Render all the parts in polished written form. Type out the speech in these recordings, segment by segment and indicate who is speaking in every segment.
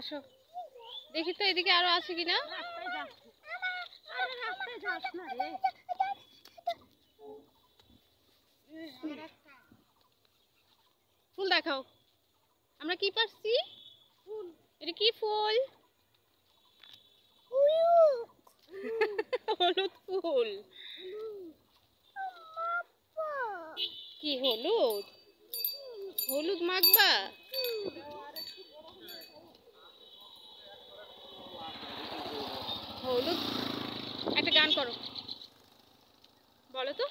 Speaker 1: আসো দেখি তো এদিকে আরো আছে কিনা। ফুল দেখাও, আমরা কি পাচ্ছি? এটা কি ফুল? হলুদ ফুল। কি হলুদ? হলুদ মাখবা? হলুদ একটা গান করো, বলো তো।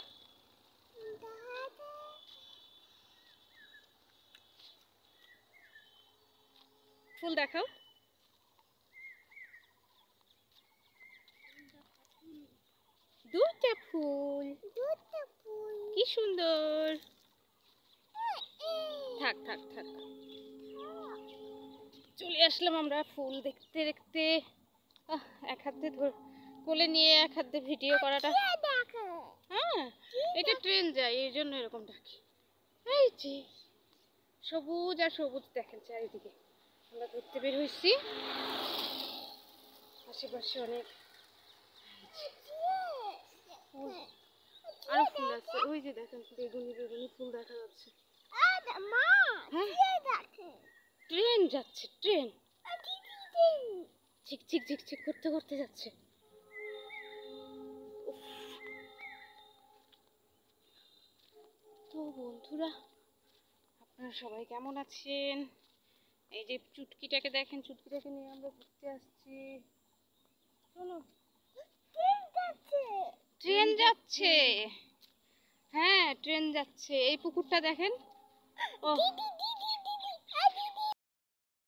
Speaker 1: ফুল দেখাও। দুটা ফুল, কি সুন্দর। থাক থাক থাক, চলে আসলাম আমরা ফুল দেখতে দেখতে। এক হাতে কোলে নিয়ে এক হাতে ভিডিও করাটা। হ্যাঁ, এটা ট্রেন যায় এই জন্য এরকম ডাকি। এই যে সবুজ আর সবুজ দেখেন চারিদিকে। আমরা ঘুরতে বের হয়েছি, আশেপাশে অনেক আরো ফুল আছে। ওই যে দেখেন বেগুনি বেগুনি ফুল দেখা যাচ্ছে। ট্রেন যাচ্ছে, ট্রেন ঝিকঝিক ঝিকঝিক করতে করতে যাচ্ছে। তো বন্ধুরা, আপনারা সবাই কেমন আছেন? এই যে চুটকিটাকে দেখেন, চুটকিটাকে নিয়ে আমরা ঘুরতে আসছি। চলো, ট্রেন যাচ্ছে। হ্যাঁ ট্রেন যাচ্ছে। এই পুকুরটা দেখেন। ও